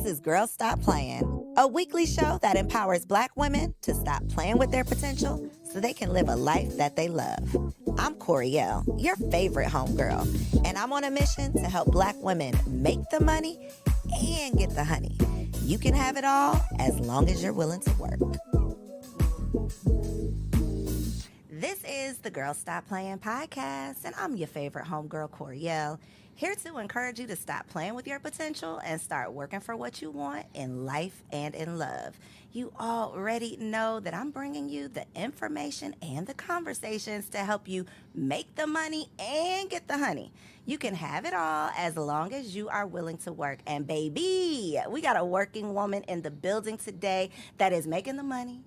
This is Girls Stop Playing, a weekly show that empowers Black women to stop playing with their potential so they can live a life that they love. I'm Coriel, your favorite homegirl, and I'm on a mission to help Black women make the money and get the honey. You can have it all as long as you're willing to work. This is the Girls Stop Playing podcast, and I'm your favorite homegirl, Coriel, here to encourage you to stop playing with your potential and start working for what you want in life and in love. You already know that I'm bringing you the information and the conversations to help you make the money and get the honey. You can have it all as long as you are willing to work. And baby, we got a working woman in the building today that is making the money,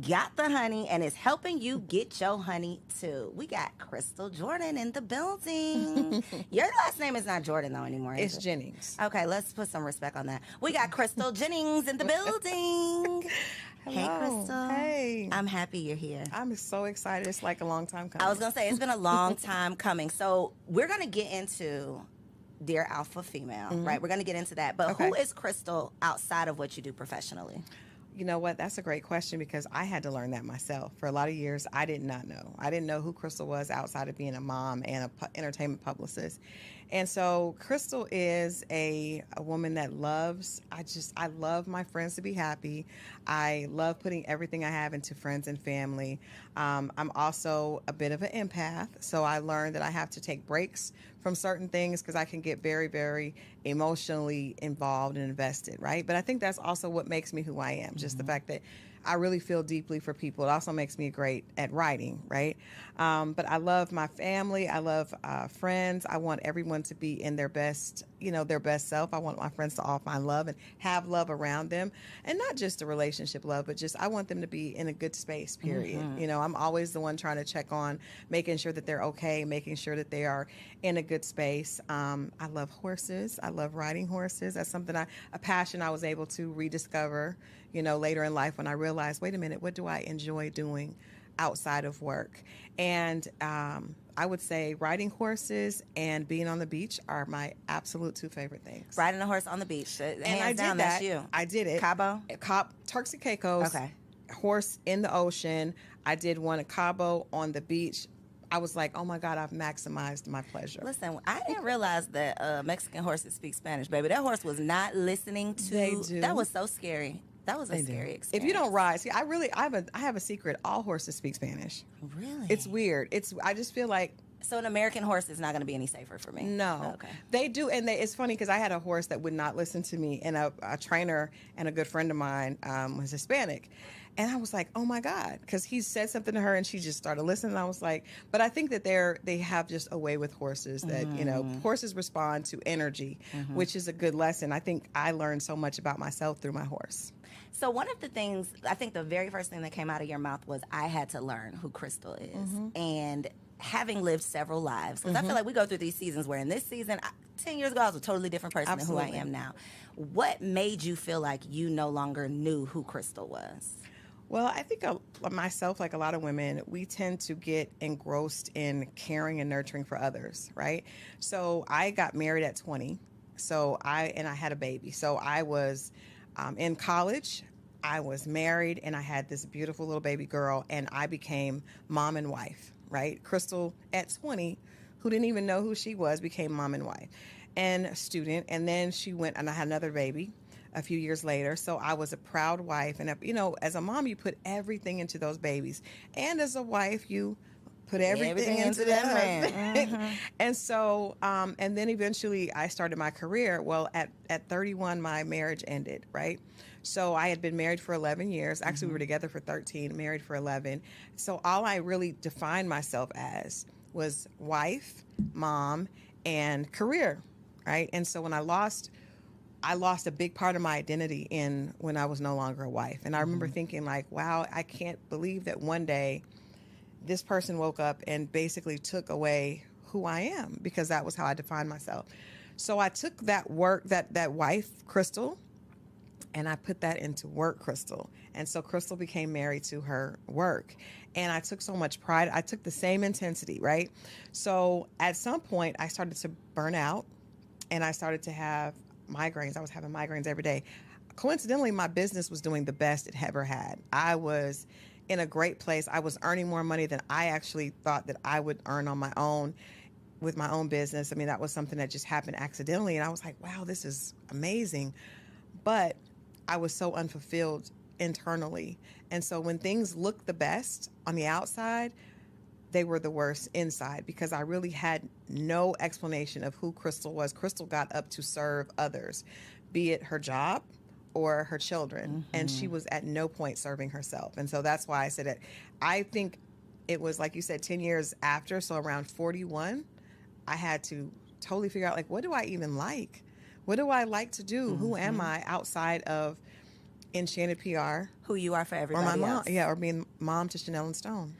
got the honey, and is helping you get your honey too. We got Crystal Jordan in the building. Your last name is not Jordan though anymore. It's Jennings. Okay, let's put some respect on that. We got Crystal Jennings in the building. Hey, Crystal. Hey. I'm happy you're here. I'm so excited. It's like a long time coming. I was going to say, it's been a long time coming. So we're going to get into Dear Alpha Female, right? We're going to get into that. But Okay. who is Crystal outside of what you do professionally? You know what? That's a great question because I had to learn that myself. For a lot of years, I did not know. I didn't know who Crystal was outside of being a mom and a entertainment publicist. And so Crystal is a woman that loves, I love my friends to be happy. I love putting everything I have into friends and family. I'm also a bit of an empath. So I learned that I have to take breaks from certain things because I can get very, very emotionally involved and invested, right? But I think that's also what makes me who I am, just the fact that I really feel deeply for people. It also makes me great at writing, right? But I love my family. I love friends. I want everyone to be in their best, their best self. I want my friends to all find love and have love around them. And not just a relationship love, but just I want them to be in a good space, period. I'm always the one trying to check on, making sure that they're okay, making sure that they are in a good space. I love horses. I love riding horses. That's something a passion I was able to rediscover, later in life when I realized, wait a minute, what do I enjoy doing outside of work? And I would say riding horses and being on the beach are my absolute two favorite things. Riding a horse on the beach. And Hands I did down, that. That's you. I did it. Cabo? Turks and Caicos. Okay. Horse in the ocean. I did one at Cabo on the beach. I was like, oh my God, I've maximized my pleasure. Listen, I didn't realize that Mexican horses speak Spanish, baby. That horse was not listening to. They do. That was so scary. That was a scary experience. If you don't ride, see, I have a secret. All horses speak Spanish. Really? It's weird. I just feel like So an American horse is not going to be any safer for me? no. Okay. They do, and it's funny because I had a horse that would not listen to me, and a trainer and a good friend of mine was Hispanic. And I was like, oh my God, because he said something to her and she just started listening. And I was like, but I think that they have just a way with horses that, horses respond to energy, which is a good lesson. I think I learned so much about myself through my horse. So one of the things, I think the very first thing that came out of your mouth was I had to learn who Crystal is. And having lived several lives, because I feel like we go through these seasons where in this season, 10 years ago, I was a totally different person than who I am now. What made you feel like you no longer knew who Crystal was? Well, I think myself, like a lot of women, we tend to get engrossed in caring and nurturing for others, right? So I got married at 20, I had a baby. So I was in college, I was married, and I had this beautiful little baby girl, and I became mom and wife, right? Crystal at 20, who didn't even know who she was, became mom and wife and a student. And then she went, and I had another baby a few years later. So I was a proud wife. And, as a mom, you put everything into those babies. And as a wife, you put everything into that man. And so, and then eventually I started my career. Well, at 31, my marriage ended, right? So I had been married for 11 years. Actually, we were together for 13, married for 11. So all I really defined myself as was wife, mom, and career, right? And so when I lost a big part of my identity when I was no longer a wife. And I remember thinking like, wow, I can't believe that one day this person woke up and basically took away who I am, because that was how I defined myself. So I took that wife, Crystal, and I put that into work, Crystal. And so Crystal became married to her work. And I took so much pride. I took the same intensity, right? So at some point I started to burn out, and I started to have migraines. I was having migraines every day. Coincidentally, my business was doing the best it ever had. I was in a great place. I was earning more money than I actually thought that I would earn on my own with my own business. I mean, that was something that just happened accidentally. And I was like, wow, this is amazing. But I was so unfulfilled internally. And so when things looked the best on the outside, they were the worst inside because I really had no explanation of who Crystal was. Crystal got up to serve others, be it her job or her children. And she was at no point serving herself. And so that's why I said it. I think it was, like you said, 10 years after. So around 41, I had to totally figure out, like, what do I even like? What do I like to do? Who am I outside of Enchanted PR? Who you are for Or everybody my mom. else. Yeah, or being mom to Chanel and Stone.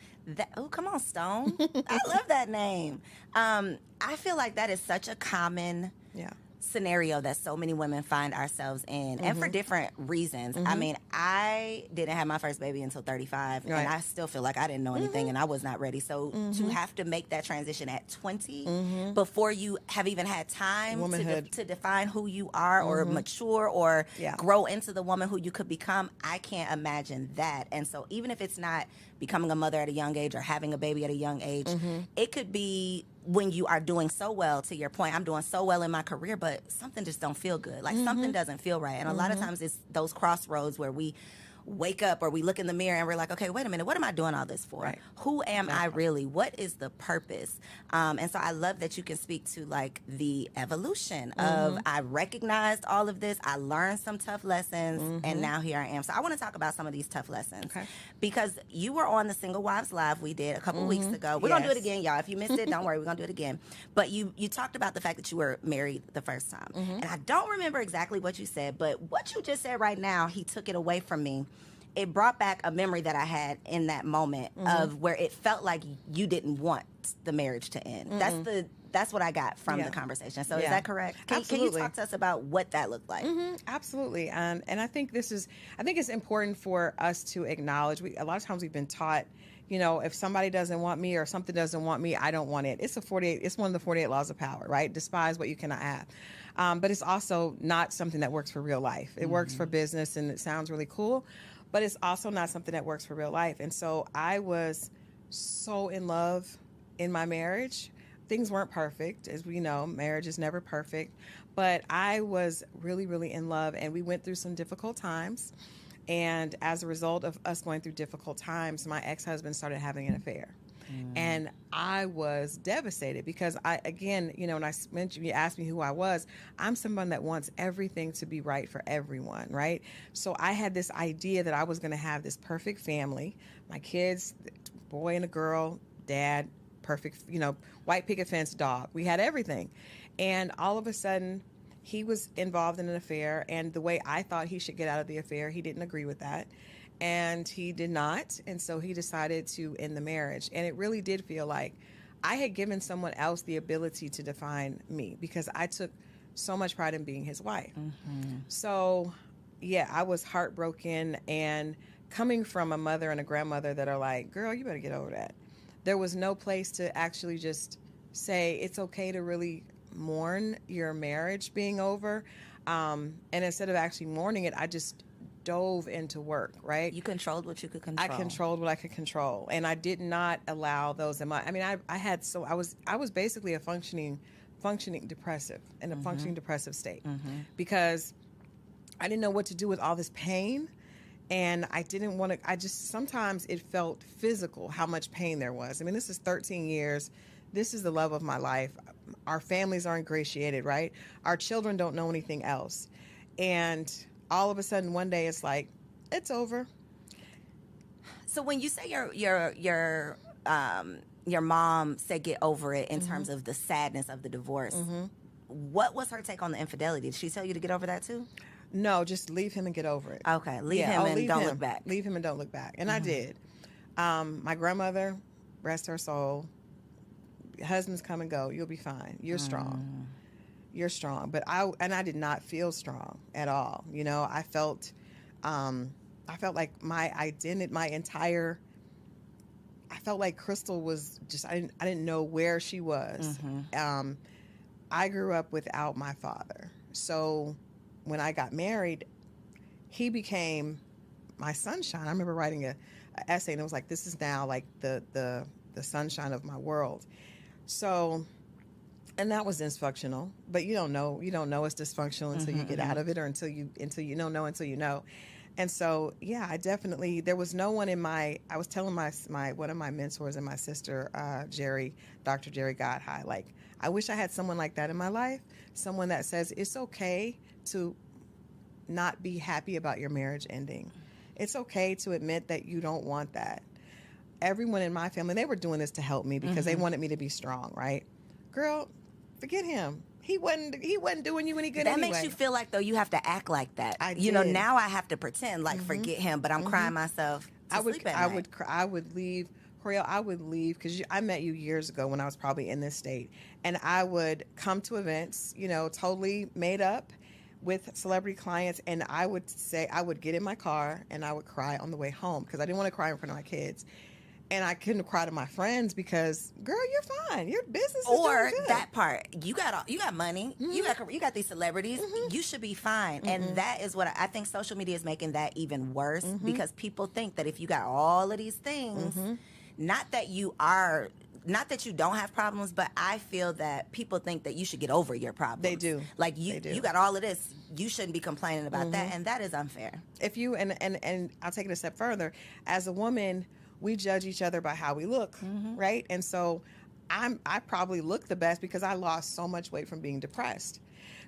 Oh, come on, Stone. I love that name. I feel like that is such a common Yeah. scenario that so many women find ourselves in, and for different reasons. I mean, I didn't have my first baby until 35, Right. and I still feel like I didn't know anything and I was not ready. So to have to make that transition at 20 before you have even had time Womanhood. to define who you are or mature or Yeah. grow into the woman who you could become, I can't imagine that. And so even if it's not becoming a mother at a young age or having a baby at a young age, it could be when you are doing so well. To your point, I'm doing so well in my career, but something just don't feel good. Like something doesn't feel right. And a lot of times it's those crossroads where we wake up or we look in the mirror and we're like, okay, wait a minute, what am I doing all this for? Right. Who am I really? What is the purpose? And so I love that you can speak to like the evolution of I recognized all of this, I learned some tough lessons, and now here I am. So I want to talk about some of these tough lessons. Okay. Because you were on the Single Wives Live we did a couple weeks ago. We're going to do it Yes. again, y'all. If you missed it, don't worry, we're going to do it again. But you talked about the fact that you were married the first time. And I don't remember exactly what you said, but what you just said right now, he took it away from me. It brought back a memory that I had in that moment of where it felt like you didn't want the marriage to end. That's what I got from Yeah. the conversation. So is Yeah. that correct? Can you Absolutely. talk to us about what that looked like? Absolutely. And I think I think it's important for us to acknowledge, a lot of times we've been taught, you know, if somebody doesn't want me or something doesn't want me, I don't want it. It's one of the 48 laws of power, right? Despise what you cannot have. But it's also not something that works for real life. It works for business and it sounds really cool, but it's also not something that works for real life. And so I was so in love in my marriage. Things weren't perfect. As we know, marriage is never perfect. But I was really, really in love, and we went through some difficult times. And as a result of us going through difficult times, my ex-husband started having an affair. And I was devastated because again, you know, when I mentioned, you asked me who I was, I'm someone that wants everything to be right for everyone, right? So I had this idea that I was going to have this perfect family, my kids, boy and a girl, dad, perfect, you know, white picket fence dog. We had everything. And all of a sudden, he was involved in an affair, and the way I thought he should get out of the affair, he didn't agree with that. And he did not. And so he decided to end the marriage. And it really did feel like I had given someone else the ability to define me because I took so much pride in being his wife. So, yeah, I was heartbroken. And coming from a mother and a grandmother that are like, girl, you better get over that. There was no place to actually just say it's okay to really mourn your marriage being over. And instead of actually mourning it, I just dove into work, right? You controlled what you could control. I controlled what I could control, and I did not allow those in my. I mean, I was basically a functioning depressive in a functioning depressive state because I didn't know what to do with all this pain, and I didn't want to. I just sometimes it felt physical how much pain there was. I mean, this is 13 years. This is the love of my life. Our families are ingratiated, right? Our children don't know anything else, and all of a sudden, one day, it's like, it's over. So when you say your mom said get over it in terms of the sadness of the divorce, what was her take on the infidelity? Did she tell you to get over that too? No, just leave him and get over it. Okay, leave him and don't look back. Leave him and don't look back. And I did. My grandmother, rest her soul, husbands come and go. You'll be fine. You're strong. You're strong. But I did not feel strong at all. You know, I felt like my identity, I felt like Crystal was just, I didn't know where she was. I grew up without my father. so when I got married, he became my sunshine. I remember writing a essay, and it was like, this is now like the sunshine of my world. So, and that was dysfunctional, but you don't know it's dysfunctional until you get out of it, or until you don't know until you know. And so, yeah, there was no one I was telling my one of my mentors and my sister, Dr. Jerry Godhigh, like, I wish I had someone like that in my life, someone that says it's okay to not be happy about your marriage ending. It's okay to admit that you don't want that. Everyone in my family, they were doing this to help me because they wanted me to be strong, right? Girl, forget him. He wasn't doing you any good anyway. That makes you feel like, though, you have to act like that. You know, now I have to pretend like forget him, but I'm crying myself to sleep at night. I would leave, Coriel, I would leave, because I met you years ago when I was probably in this state, and I would come to events, totally made up with celebrity clients, and I would get in my car and I would cry on the way home because I didn't want to cry in front of my kids. And I couldn't cry to my friends because, girl, you're fine. Your business is doing good. That part. You got money. You got these celebrities. You should be fine. And that is what I think social media is making that even worse, because people think that if you got all of these things, not that you don't have problems, but I feel that people think that you should get over your problems. They do. Like you got all of this. You shouldn't be complaining about that, and that is unfair. If you and I'll take it a step further. As a woman, we judge each other by how we look, right? And so I probably look the best because I lost so much weight from being depressed.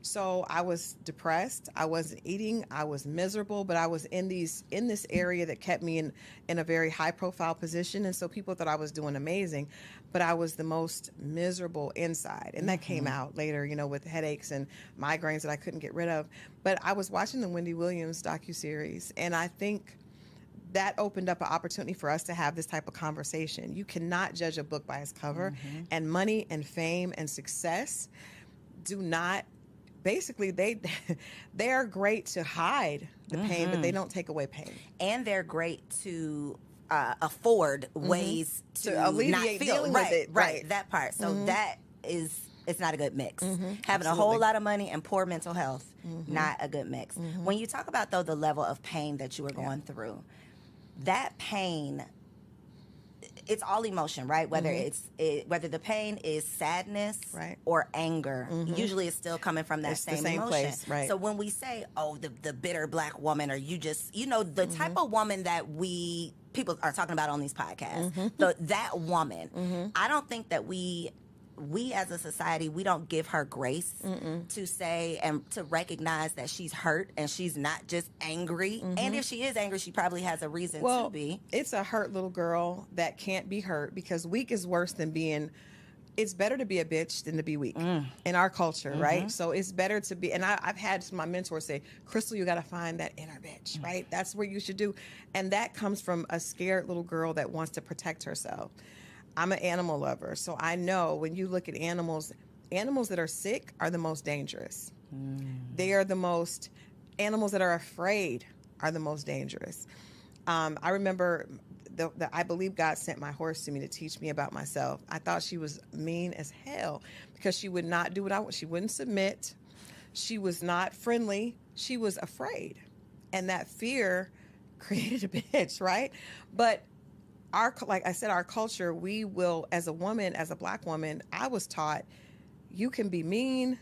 So I was depressed. I wasn't eating. I was miserable, but I was in this area that kept me in a very high profile position. And so people thought I was doing amazing, but I was the most miserable inside. And that came out later, with headaches and migraines that I couldn't get rid of. But I was watching the Wendy Williams docuseries, and I think that opened up an opportunity for us to have this type of conversation. You cannot judge a book by its cover, and money and fame and success do not. Basically, they are great to hide the pain, but they don't take away pain. And they're great to afford ways to alleviate not feel dealing with it. Right, that part. So it's not a good mix. Having Absolutely. a whole lot of money and poor mental health, not a good mix. When you talk about, though, the level of pain that you were going through, that pain, it's all emotion, right? Whether whether the pain is sadness or anger, usually it's still coming from that same emotion. Place, right. So when we say, oh, the bitter black woman, or you just, the type of woman that people are talking about on these podcasts, that woman, I don't think that we as a society, we don't give her grace to say and to recognize that she's hurt and she's not just angry. And if she is angry, she probably has a reason to be. It's a hurt little girl that can't be hurt, because weak is worse than being. It's better to be a bitch than to be weak in our culture, right? So it's better to be, and I've had my mentors say, Crystal, you got to find that inner bitch, right? That's where you should do. And that comes from a scared little girl that wants to protect herself. I'm an animal lover, so I know when you look at animals that are sick are the most dangerous. They are the most, animals that are afraid are the most dangerous. I remember, I believe God sent my horse to me to teach me about myself. I thought she was mean as hell because she would not do what I want. She wouldn't submit. She was not friendly. She was afraid. And that fear created a bitch, right? But like I said, our culture, we will, as a woman, as a black woman, I was taught you can be mean,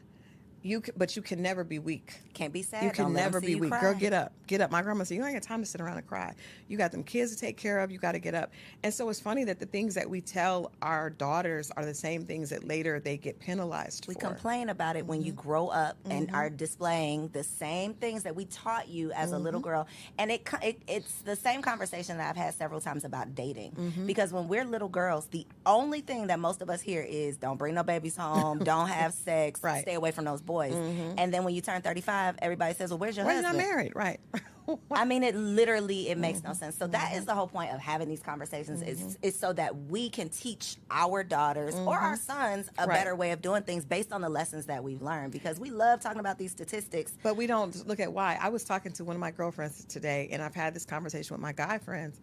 but you can never be weak. Can't be sad. You can never be weak. Cry. Girl, get up. Get up. My grandma said, you don't have time to sit around and cry. You got them kids to take care of. You got to get up. And so it's funny that the things that we tell our daughters are the same things that later they get penalized for. We complain about it when you grow up and are displaying the same things that we taught you as a little girl. And it's the same conversation that I've had several times about dating. Because when we're little girls, the only thing that most of us hear is don't bring no babies home, don't have sex, stay away from those boys. And then when you turn 35, everybody says, well, where's your husband? Why are you not married? Right. I mean, it makes no sense. So that is the whole point of having these conversations is so that we can teach our daughters or our sons a better way of doing things based on the lessons that we've learned, because we love talking about these statistics. But we don't look at why. I was talking to one of my girlfriends today, and I've had this conversation with my guy friends.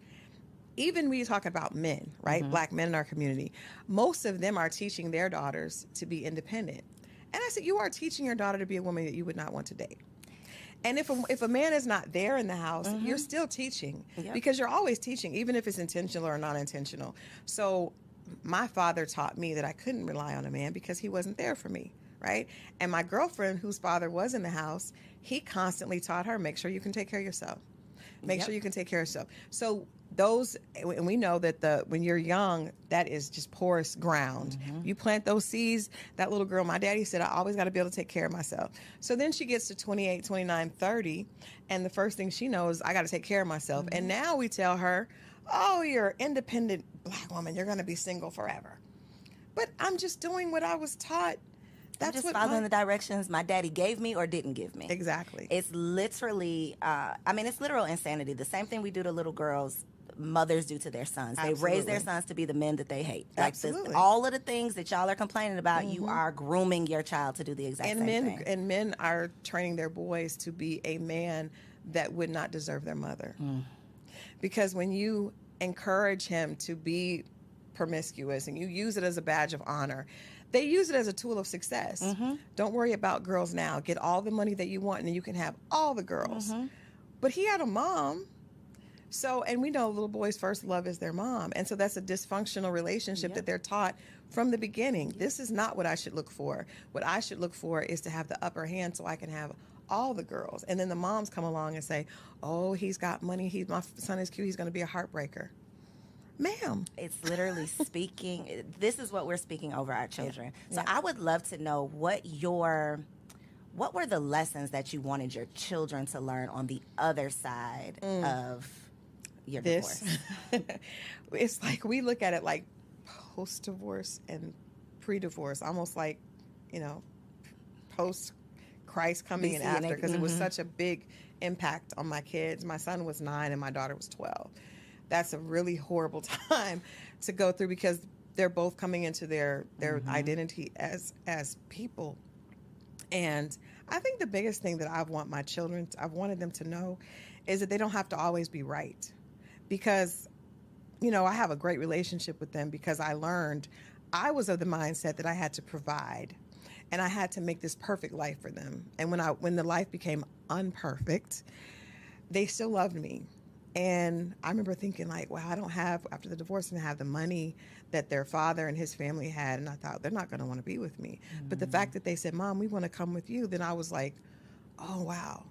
Even when you talk about men, right? Black men in our community, most of them are teaching their daughters to be independent. And I said, you are teaching your daughter to be a woman that you would not want to date. And if a man is not there in the house, you're still teaching, because you're always teaching, even if it's intentional or not intentional. So my father taught me that I couldn't rely on a man because he wasn't there for me, right? And my girlfriend, whose father was in the house, he constantly taught her, make sure you can take care of yourself. Make sure you can take care of yourself. So those, and we know that when you're young, that is just porous ground. You plant those seeds. That little girl, my daddy said, I always got to be able to take care of myself. So then she gets to 28, 29, 30, and the first thing she knows, I got to take care of myself. And now we tell her, oh, you're an independent Black woman. You're going to be single forever. But I'm just doing what I was taught. That's just following the directions my daddy gave me or didn't give me. Exactly. It's literally, it's literal insanity. The same thing we do to little girls, mothers do to their sons. They raise their sons to be the men that they hate. Absolutely. All of the things that y'all are complaining about, you are grooming your child to do the exact same thing. And men are training their boys to be a man that would not deserve their mother. Because when you encourage him to be promiscuous and you use it as a badge of honor, they use it as a tool of success. Don't worry about girls now. Get all the money that you want and then you can have all the girls. But he had a mom. So, and we know little boys' first love is their mom. And so that's a dysfunctional relationship that they're taught from the beginning. This is not what I should look for. What I should look for is to have the upper hand so I can have all the girls. And then the moms come along and say, oh, he's got money. My son is cute. He's going to be a heartbreaker. Ma'am. It's literally speaking. This is what we're speaking over our children. So I would love to know what were the lessons that you wanted your children to learn on the other side of your divorce? It's like we look at it like post-divorce and pre-divorce, almost like, post-Christ coming in after, because it was such a big impact on my kids. My son was 9 and my daughter was 12. That's a really horrible time to go through because they're both coming into their identity as people. And I think the biggest thing that I've wanted them to know is that they don't have to always be right. Because, I have a great relationship with them because I learned I was of the mindset that I had to provide and I had to make this perfect life for them. And when the life became unperfect, they still loved me. And I remember thinking like, wow, after the divorce, I didn't have the money that their father and his family had. And I thought, they're not going to want to be with me. But the fact that they said, Mom, we want to come with you, then I was like, oh, wow.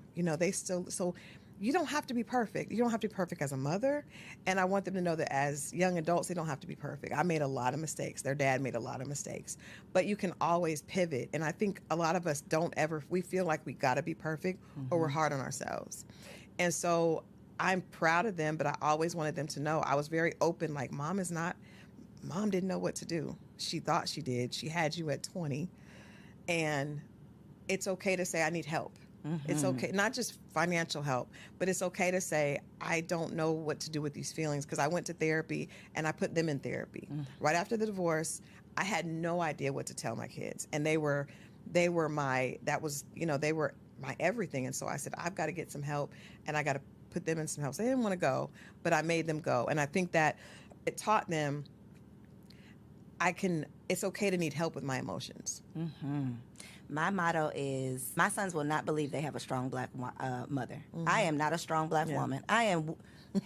So you don't have to be perfect. You don't have to be perfect as a mother. And I want them to know that as young adults, they don't have to be perfect. I made a lot of mistakes. Their dad made a lot of mistakes. But you can always pivot. And I think a lot of us we feel like we got to be perfect or we're hard on ourselves. And so I'm proud of them, but I always wanted them to know I was very open. Like, Mom didn't know what to do. She thought she did. She had you at 20. And it's okay to say, I need help. It's okay, not just financial help, but it's okay to say, I don't know what to do with these feelings, because I went to therapy and I put them in therapy. Right after the divorce, I had no idea what to tell my kids. And they were my everything. And so I said, I've got to get some help and I got to put them in some help. So they didn't want to go, but I made them go. And I think that it taught them it's okay to need help with my emotions. My motto is, my sons will not believe they have a strong Black mother. I am not a strong Black woman. I am,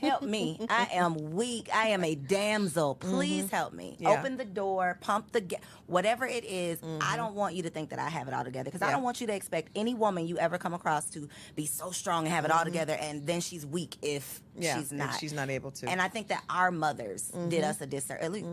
help me. I am weak. I am a damsel. Please help me. Open the door, pump the gas, whatever it is. I don't want you to think that I have it all together, because I don't want you to expect any woman you ever come across to be so strong and have it all together, and then she's weak if she's not. If she's not able to. And I think that our mothers did us a disservice. At least,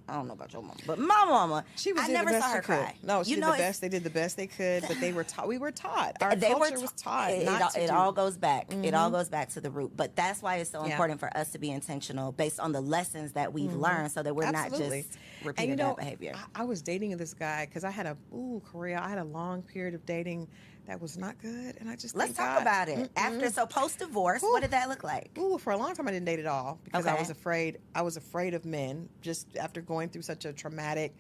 I don't know about your mama, but my mama, I never saw her cry. No, she did the best. They did the best they could, but they were taught. We were taught. Our culture was taught. It all goes back. It all goes back to the root. But that's why it's so important for us to be intentional based on the lessons that we've learned, so that we're not just repeating that behavior. I was dating this guy because I had a long period of dating that was not good, and I just let's talk about it. So post divorce, what did that look like? For a long time I didn't date at all because I was afraid. I was afraid of men just after going through such a traumatic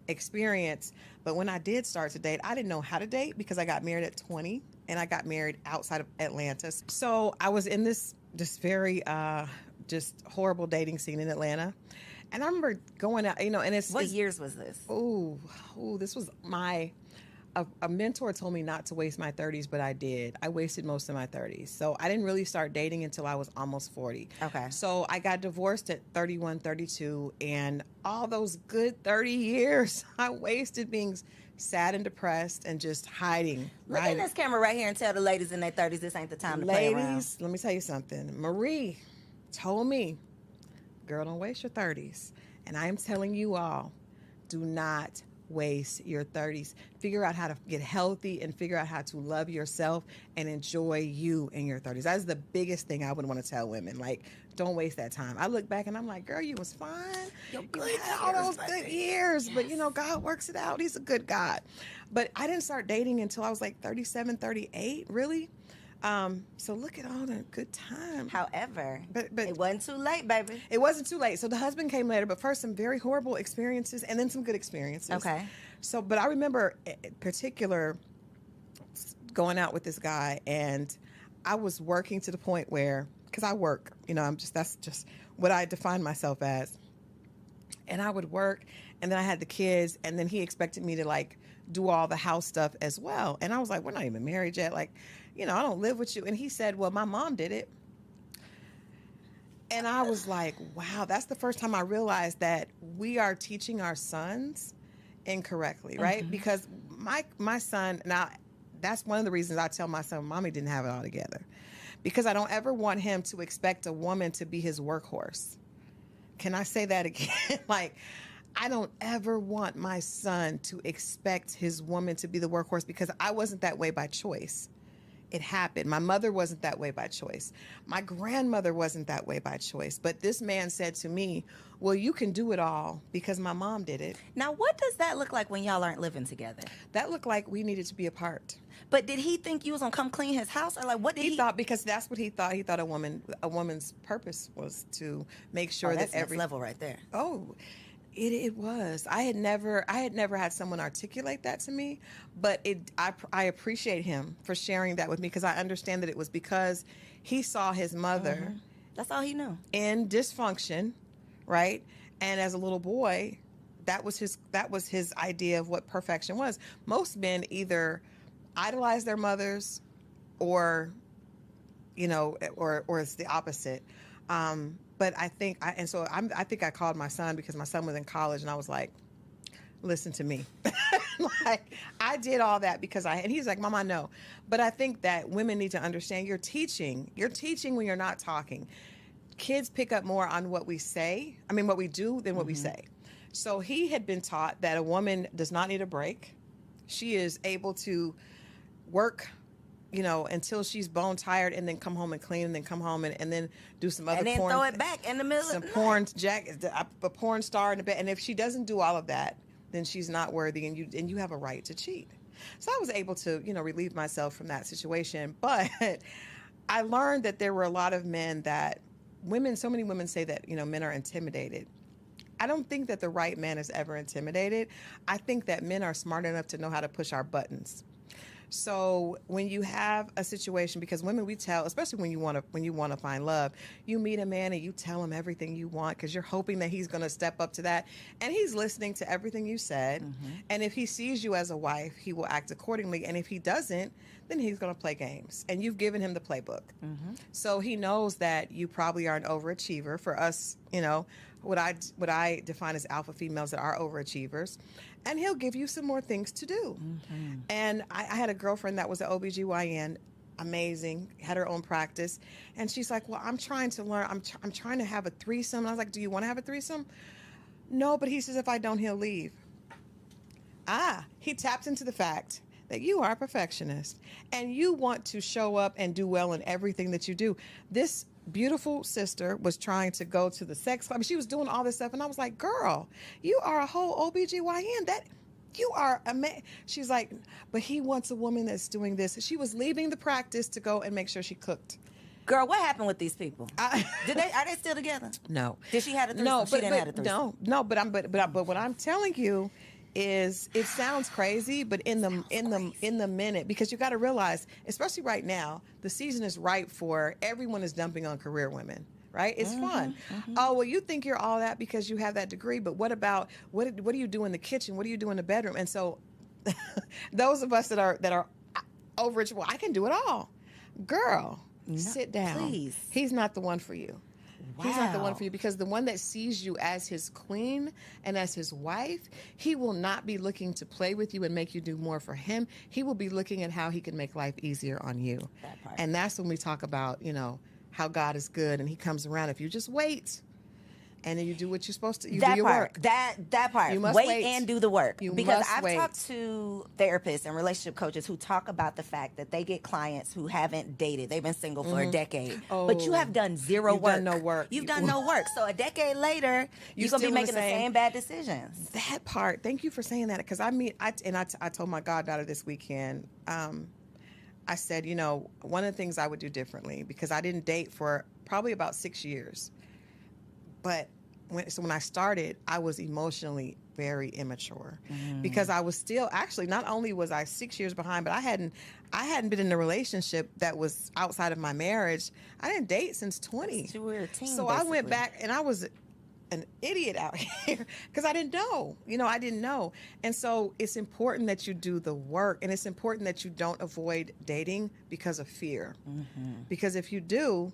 experience. But when I did start to date, I didn't know how to date because I got married at 20 and I got married outside of Atlanta. So I was in this very just horrible dating scene in Atlanta. And I remember going out, and what years was this? This was a mentor told me not to waste my 30s, but I did. I wasted most of my 30s. So I didn't really start dating until I was almost 40. Okay. So I got divorced at 31, 32, and all those good 30 years I wasted being sad and depressed and just hiding. Look at this camera right here and tell the ladies in their 30s this ain't the time to play around. Ladies, let me tell you something. Marie told me, girl, don't waste your 30s. And I am telling you all, do not waste your 30s. Figure out how to get healthy and figure out how to love yourself and enjoy you in your 30s. That's the biggest thing I would want to tell women. Like, don't waste that time. I look back and I'm like, girl, you was fine. You had all those good years. Yes. But, you know, God works it out. He's a good God. But I didn't start dating until I was like 37, 38, really. So look at all the good time. However, but it wasn't too late, baby. It wasn't too late. So the husband came later, but first some very horrible experiences and then some good experiences. Okay. So, but I remember in particular going out with this guy, and I was working to the point where, because I work, you know, that's just what I define myself as. And I would work, and then I had the kids, and then he expected me to like do all the house stuff as well. And I was like, we're not even married yet. Like, you know, I don't live with you. And he said, well, my mom did it. And I was like, wow, that's the first time I realized that we are teaching our sons incorrectly, right? Mm-hmm. Because my son, now that's one of the reasons I tell my son, mommy didn't have it all together. Because I don't ever want him to expect a woman to be his workhorse. Can I say that again? Like, I don't ever want my son to expect his woman to be the workhorse, because I wasn't that way by choice. It happened. My mother wasn't that way by choice. My grandmother wasn't that way by choice. But this man said to me, well, you can do it all because my mom did it. Now, what does that look like when y'all aren't living together? That looked like we needed to be apart. But did he think you was going to come clean his house? Or like, what did he thought, because that's what he thought. He thought a woman's purpose was to make sure that's that every level right there. Oh, It was. I had never had someone articulate that to me, but I appreciate him for sharing that with me, because I understand that it was because he saw his mother. Mm-hmm. That's all he knew. In dysfunction, right? And as a little boy, that was his idea of what perfection was. Most men either idolize their mothers, or, you know, or it's the opposite. But I think I think I called my son, because my son was in college, and I was like, listen to me. Like, I did all that because and he's like, Mom, I know. But I think that women need to understand you're teaching when you're not talking. Kids pick up more on what we say, what we do, than what we say. So he had been taught that a woman does not need a break. She is able to work, you know, until she's bone tired, and then come home and clean, and then come home and then do some other porn. And then throw it back in the middle of the night. A porn star in the bed. And if she doesn't do all of that, then she's not worthy, and you have a right to cheat. So I was able to, you know, relieve myself from that situation. But I learned that there were a lot of men so many women say that, you know, men are intimidated. I don't think that the right man is ever intimidated. I think that men are smart enough to know how to push our buttons. So when you have a situation, because women, we tell, especially when you want to find love, you meet a man and you tell him everything you want, because you're hoping that he's going to step up to that, and he's listening to everything you said. Mm-hmm. And if he sees you as a wife, he will act accordingly. And if he doesn't, then he's going to play games, and you've given him the playbook. Mm-hmm. So he knows that you probably are an overachiever. For us, you know, what I define as alpha females that are overachievers, and he'll give you some more things to do. Mm-hmm. And I had a girlfriend that was an OBGYN, amazing, had her own practice, and she's like, well, I'm trying to learn, I'm trying to have a threesome. And I was like, do you want to have a threesome? No, but he says if I don't, he'll leave. He tapped into the fact that you are a perfectionist, and you want to show up and do well in everything that you do. This beautiful sister was trying to go to the sex club. She was doing all this stuff, and I was like, girl, you are a whole OBGYN. That you are She's like, but he wants a woman that's doing this. She was leaving the practice to go and make sure she cooked. Girl, what happened with these people? Are they still together? No. Did she have a threesome? No, she didn't have a threesome. No, but what I'm telling you is, it sounds crazy, but in the minute, because you got to realize, especially right now, the season is ripe for everyone is dumping on career women, right? It's fun. Mm-hmm. Oh, well, you think you're all that because you have that degree, but what about what do you do in the kitchen? What do you do in the bedroom? And so those of us that are overachiever, well, I can do it all. Girl, sit down. Please. He's not the one for you. He's not the one Wow. for you, because the one that sees you as his queen and as his wife, he will not be looking to play with you and make you do more for him. He will be looking at how he can make life easier on you. That part. And that's when we talk about, how God is good and he comes around. If you just wait and then you do what you're supposed to, you do That your part, work. that part. You must wait wait. and do the work. You Because must I've wait. talked to therapists and relationship coaches who talk about the fact that they get clients who haven't dated. They've been single for a decade. But you Oh. have done zero You've work. done no work. You've done no work. So a decade later, you're going to still be in making the same- same bad decisions. That part. Thank you for saying that. Because I told my goddaughter this weekend, I said, one of the things I would do differently, because I didn't date for probably about 6 years. But when I started, I was emotionally very immature, because I was still, actually, not only was I 6 years behind, but I hadn't been in a relationship that was outside of my marriage. I didn't date since 20. You were a teen, So I went basically. back, and I was an idiot out here because I didn't know. I didn't know. And so it's important that you do the work, and it's important that you don't avoid dating because of fear. Because if you do,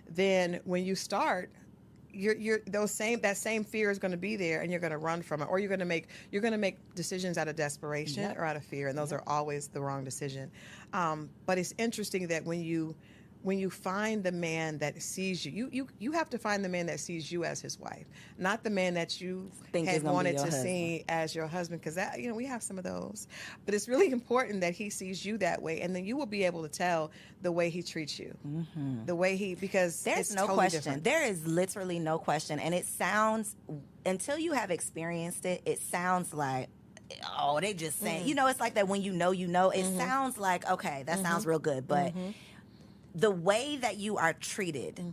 then when you start, that same fear is going to be there, and you're going to run from it, or you're going to make decisions out of desperation Yep. or out of fear, and those are always the wrong decision. But it's interesting that when you find the man that sees you have to find the man that sees you as his wife, not the man that you Think is had gonna be wanted your to husband. see as your husband, because that we have some of those. But it's really important that he sees you that way, and then you will be able to tell the way he treats you, the way because There's it's no totally question. different. There is literally no question. And it sounds, until you have experienced it, it sounds like, oh, they just saying, it's like that when you know, it sounds like, okay, that sounds real good. But the way that you are treated,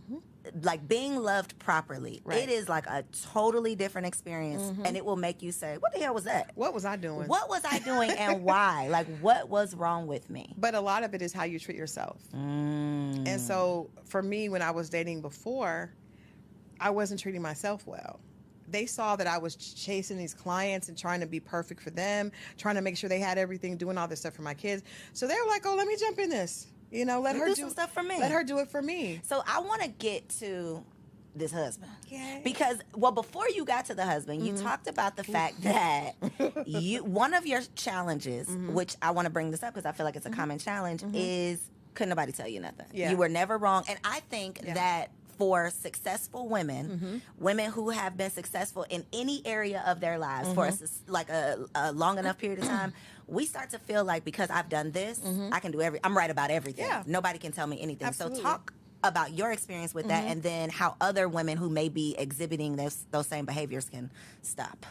like being loved properly, Right. it is like a totally different experience. And it will make you say, what the hell was that? What was I doing? What was I doing and why? Like, what was wrong with me? But a lot of it is how you treat yourself. And so for me, when I was dating before, I wasn't treating myself well. They saw that I was chasing these clients and trying to be perfect for them, trying to make sure they had everything, doing all this stuff for my kids. So they were like, oh, let me jump in this. Let her do some stuff for me. Let her do it for me. So I want to get to this husband. Yay. Because, before you got to the husband, you talked about the fact that one of your challenges, which I want to bring this up because I feel like it's a common challenge, is couldn't nobody tell you nothing. Yeah. You were never wrong. And I think that for successful women, women who have been successful in any area of their lives for a long enough period of time, we start to feel like, because I've done this, I can do I'm right about everything. Yeah. Nobody can tell me anything. Absolutely. So talk about your experience with that, and then how other women who may be exhibiting those same behaviors can stop.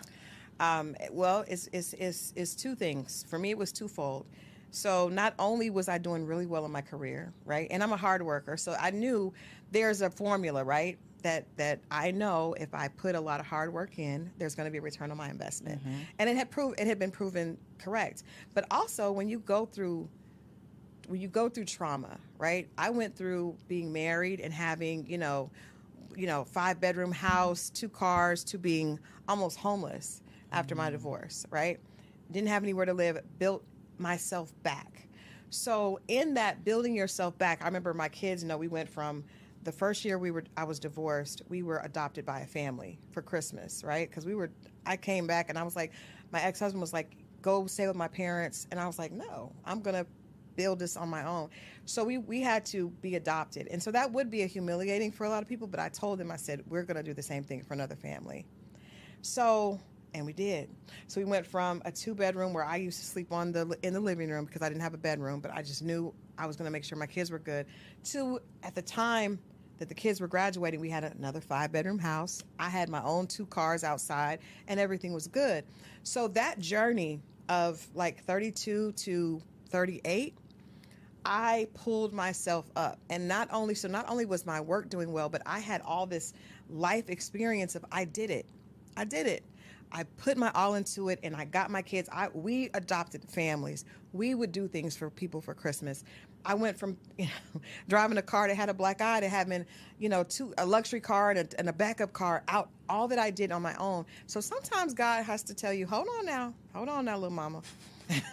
Well, it's two things. For me, it was twofold. So not only was I doing really well in my career, right? And I'm a hard worker, so I knew there's a formula, right? That I know if I put a lot of hard work in, there's going to be a return on my investment. And it had been proven correct. But also when you go through trauma, right? I went through being married and having, 5-bedroom house, 2 cars, to being almost homeless after my divorce, right? Didn't have anywhere to live, built myself back. So in that building yourself back, I remember my kids, we went from the first year I was divorced, we were adopted by a family for Christmas, right? Because I came back and I was like, my ex-husband was like, go stay with my parents. And I was like, no, I'm going to build this on my own. So we had to be adopted. And so that would be humiliating for a lot of people, but I told them, I said, we're going to do the same thing for another family. And we did. So we went from a 2-bedroom where I used to sleep in the living room because I didn't have a bedroom, but I just knew I was going to make sure my kids were good, to, at the time that the kids were graduating, we had another 5-bedroom house. I had my own 2 cars outside, and everything was good. So that journey of like 32 to 38, I pulled myself up. And not only was my work doing well, but I had all this life experience of I did it. I put my all into it, and I got my kids. We adopted families. We would do things for people for Christmas. I went from driving a car that had a black eye to having a luxury car and a backup car out. All that I did on my own. So sometimes God has to tell you, hold on now, little mama.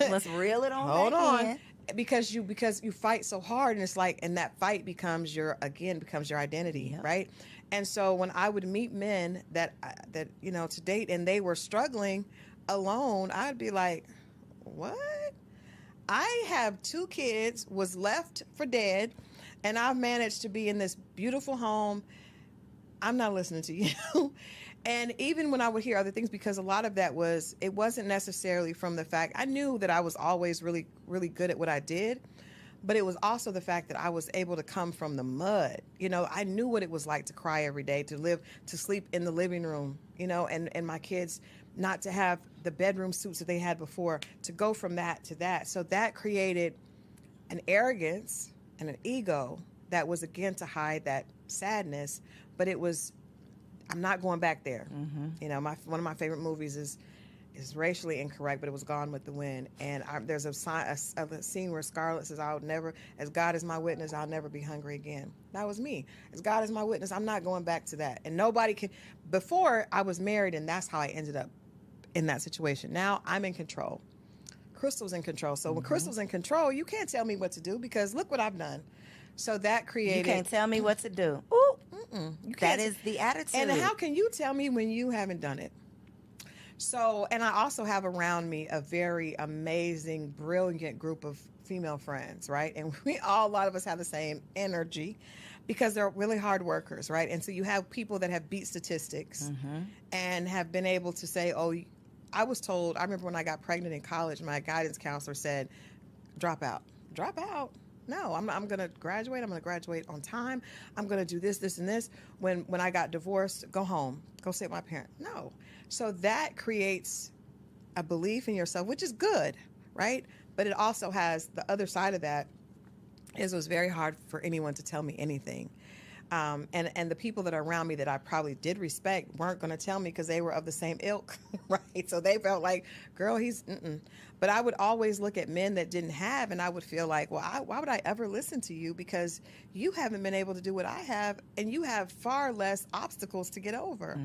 Let's reel it on Hold back on. in. Because you fight so hard, and it's like, and that fight becomes your identity, Yep. right? And so when I would meet men that to date, and they were struggling alone, I'd be like, what? I have 2 kids, was left for dead, and I've managed to be in this beautiful home. I'm not listening to you. And even when I would hear other things, because a lot of that it wasn't necessarily from the fact, I knew that I was always really, really good at what I did, but it was also the fact that I was able to come from the mud. I knew what it was like to cry every day, to sleep in the living room, and my kids not to have the bedroom suits that they had before, to go from that to that. So that created an arrogance and an ego that was, again, to hide that sadness, but it was, I'm not going back there. One of my favorite movies is racially incorrect, but it was Gone with the Wind. And there's a scene where Scarlett says, "I'll never, as God is my witness, I'll never be hungry again." That was me. As God is my witness, I'm not going back to that. And nobody can. Before, I was married, and that's how I ended up in that situation. Now I'm in control. Crystal's in control. So when Crystal's in control, you can't tell me what to do, because look what I've done. So that created. You can't tell me what to do. Ooh. That is the attitude. And how can you tell me when you haven't done it? So, and I also have around me a very amazing, brilliant group of female friends, right? And a lot of us have the same energy, because they're really hard workers, right? And so you have people that have beat statistics and have been able to say, oh, I was told, I remember when I got pregnant in college, my guidance counselor said, drop out. Drop out? No, I'm going to graduate. I'm going to graduate on time. I'm going to do this, this, and this. When I got divorced, go home. Go stay with my parent. No. So that creates a belief in yourself, which is good, right? But it also has the other side of that is it was very hard for anyone to tell me anything. And the people that are around me that I probably did respect weren't going to tell me, because they were of the same ilk, right? So they felt like, girl, he's, But I would always look at men that didn't have, and I would feel like, well, why would I ever listen to you? Because you haven't been able to do what I have, and you have far less obstacles to get over.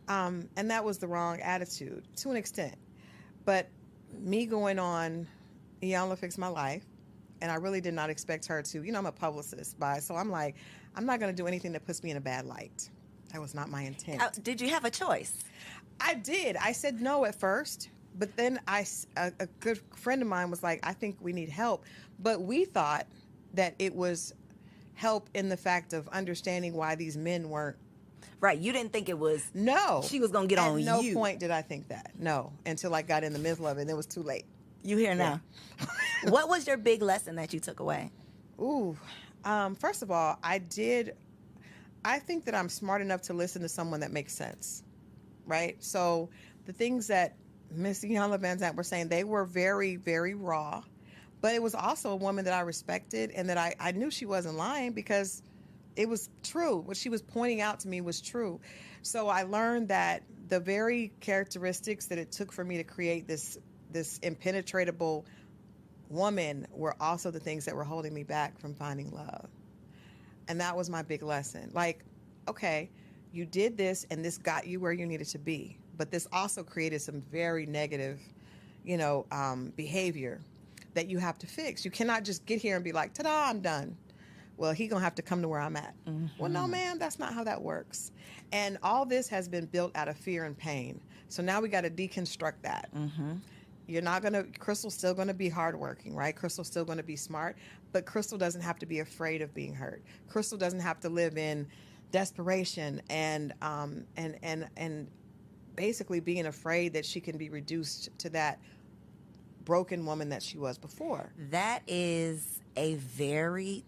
And that was the wrong attitude to an extent. But me going on, Iyanla Fix My Life, and I really did not expect her to, I'm a publicist, so I'm like, I'm not going to do anything that puts me in a bad light. That was not my intent. Did you have a choice? I did. I said no at first, but then a good friend of mine was like, I think we need help. But we thought that it was help in the fact of understanding why these men weren't. Right. You didn't think it was. No. She was going to get on you. At no point did I think that. No. Until I got in the middle of it, and it was too late. You here now. What was your big lesson that you took away? Ooh. First of all, I think that I'm smart enough to listen to someone that makes sense, right? So the things that Miss Iyanla Vanzant were saying, they were very, very raw, but it was also a woman that I respected, and that I knew she wasn't lying, because it was true. What she was pointing out to me was true. So I learned that the very characteristics that it took for me to create this impenetrable woman were also the things that were holding me back from finding love. And that was my big lesson. Like, okay, you did this, and this got you where you needed to be, but this also created some very negative, behavior that you have to fix. You cannot just get here and be like, ta-da, I'm done. Well, he gonna have to come to where I'm at. Well, no, ma'am, that's not how that works. And all this has been built out of fear and pain. So now we got to deconstruct that. Crystal's still going to be hardworking, right? Crystal's still going to be smart, but Crystal doesn't have to be afraid of being hurt. Crystal doesn't have to live in desperation and basically being afraid that she can be reduced to that broken woman that she was before. That is a very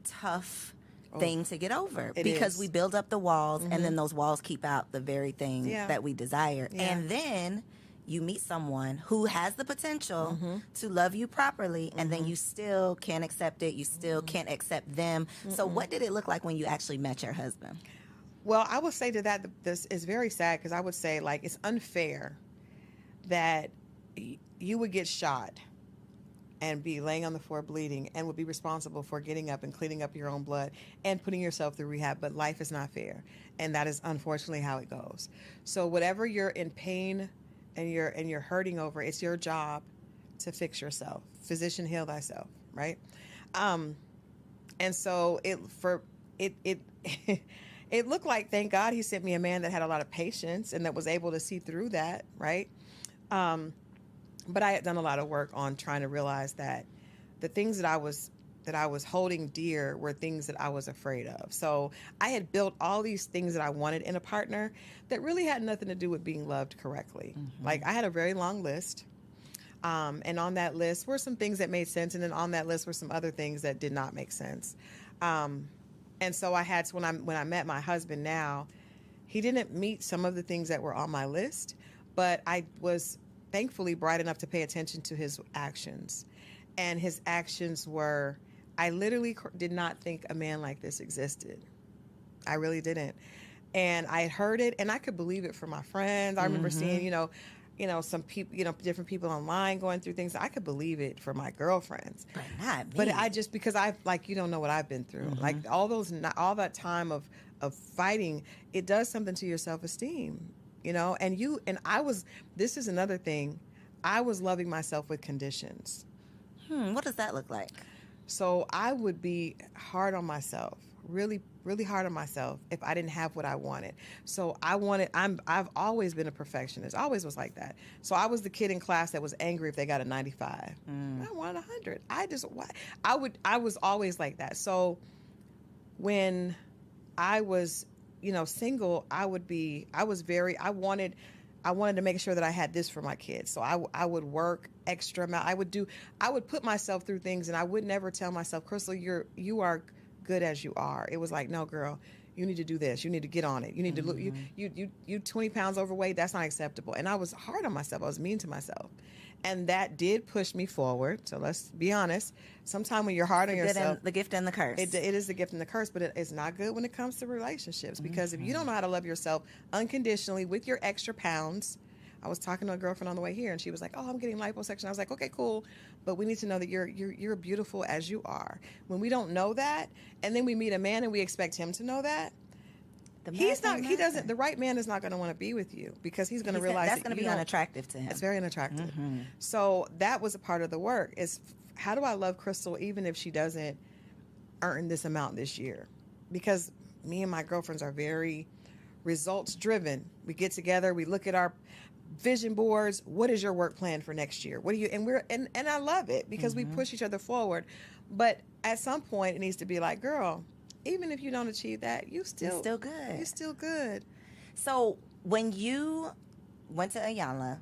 tough thing to get over, because we build up the walls, and then those walls keep out the very thing that we desire. And then you meet someone who has the potential to love you properly, and then you still can't accept it. You still can't accept them. So what did it look like when you actually met your husband? Well, I would say to that, this is very sad, because I would say, like, it's unfair that you would get shot and be laying on the floor bleeding, and would be responsible for getting up and cleaning up your own blood and putting yourself through rehab. But life is not fair, and that is unfortunately how it goes. So whatever you're in pain and you're hurting over, it's your job to fix yourself. Physician, heal thyself, right? Um, and so it it looked like, thank God he sent me a man that had a lot of patience and that was able to see through that, right? Um, but I had done a lot of work on trying to realize that the things that I was holding dear were things that I was afraid of. So I had built all these things that I wanted in a partner that really had nothing to do with being loved correctly. Like I had a very long list. And on that list were some things that made sense. And then on that list were some other things that did not make sense. And so I had to, when I met my husband now, he didn't meet some of the things that were on my list, but I was thankfully bright enough to pay attention to his actions. And his actions were, I literally did not think a man like this existed. I really didn't. And I had heard it, and I could believe it from my friends. I remember seeing, some people, different people online going through things. I could believe it for my girlfriends, But not me. but I just, because I, like, you don't know what I've been through. Like all that time of fighting, it does something to your self-esteem, and this is another thing. I was loving myself with conditions. What does that look like? So I would be hard on myself, really, really hard on myself if I didn't have what I wanted. So I've always been a perfectionist. I always was like that. So I was the kid in class that was angry if they got a 95. I wanted 100. I was always like that. So when I was, single, I wanted to make sure that I had this for my kids. So I would work extra amount. I would put myself through things, and I would never tell myself, Crystal, you are good as you are. It was like, no, girl, you need to do this. You need to get on it. You need to look, you 20 pounds overweight. That's not acceptable. And I was hard on myself. I was mean to myself. And that did push me forward. So let's be honest. Sometimes when you're hard on yourself, The gift and the curse. it is the gift and the curse, but it's not good when it comes to relationships, because if you don't know how to love yourself unconditionally with your extra pounds. I was talking to a girlfriend on the way here, and she was like, "Oh, I'm getting liposuction." I was like, "Okay, cool, but we need to know that you're beautiful as you are." When we don't know that, and then we meet a man and we expect him to know that, the right man is not going to want to be with you, because he's going to realize that's going to be unattractive to him. It's very unattractive. So that was a part of the work, is how do I love Crystal even if she doesn't earn this amount this year? Because me and my girlfriends are very results driven. We get together, we look at our vision boards. What is your work plan for next year? What do you, and I love it, because we push each other forward. But at some point it needs to be like, girl, even if you don't achieve that, you're still good. You're still good. So when you went to Iyanla,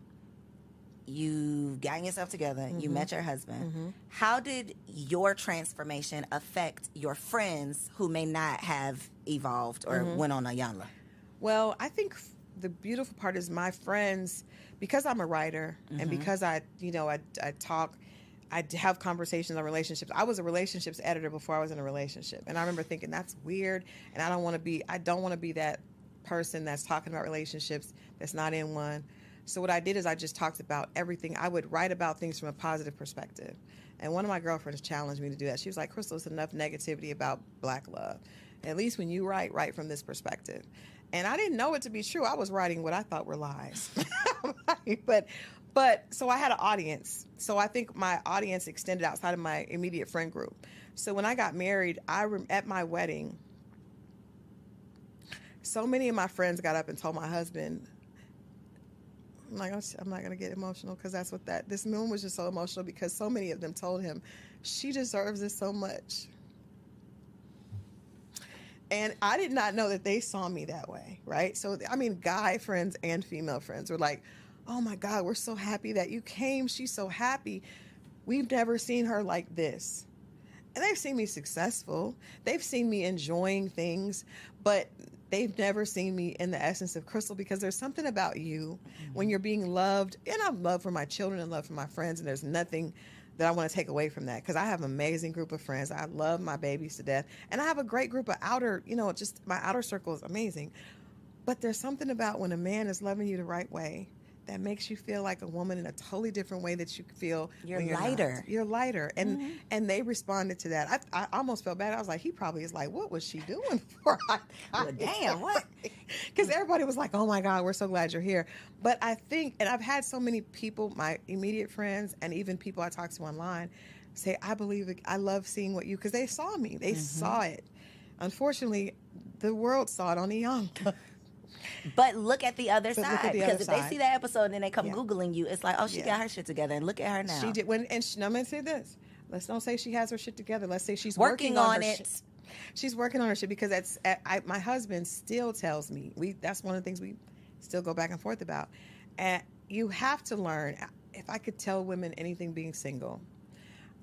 you got yourself together, you met your husband. How did your transformation affect your friends who may not have evolved or went on Iyanla? Well, I think the beautiful part is my friends, because I'm a writer and because I talk, I have conversations on relationships. I was a relationships editor before I was in a relationship. And I remember thinking, that's weird. And I don't want to be that person that's talking about relationships that's not in one. So what I did is I just talked about everything. I would write about things from a positive perspective. And one of my girlfriends challenged me to do that. She was like, Crystal, it's enough negativity about Black love. At least when you write from this perspective. And I didn't know it to be true. I was writing what I thought were lies. But so I had an audience. So I think my audience extended outside of my immediate friend group. So when I got married, at my wedding, so many of my friends got up and told my husband, I'm not going to get emotional, because that's what this moment was just so emotional, because so many of them told him, she deserves this so much. And I did not know that they saw me that way, right? So, guy friends and female friends were like, oh my God, we're so happy that you came. She's so happy. We've never seen her like this. And they've seen me successful. They've seen me enjoying things, but they've never seen me in the essence of Crystal, because there's something about you when you're being loved. And I have love for my children and love for my friends, and there's nothing that I want to take away from that, because I have an amazing group of friends. I love my babies to death. And I have a great group of just my outer circle is amazing. But there's something about when a man is loving you the right way, that makes you feel like a woman in a totally different way that you feel You're when lighter. not. You're lighter. And they responded to that. I almost felt bad. I was like, he probably is like, what was she doing for? Well, damn, what? Because everybody was like, oh my God, we're so glad you're here. But I think, and I've had so many people, my immediate friends, and even people I talk to online, say, I believe it. I love seeing what you, because they saw me. They saw it. Unfortunately, the world saw it on the young. But look at the other But look side. at the Because other if they side. see that episode and then they come Yeah. Googling you, it's like, oh, she Yeah. got her shit together. And look at her now. She did. I'm going to say this. Let's don't say she has her shit together. Let's say she's Working on her it. shit. She's working on her shit, because my husband still tells me, that's one of the things we still go back and forth about. And you have to learn. If I could tell women anything being single,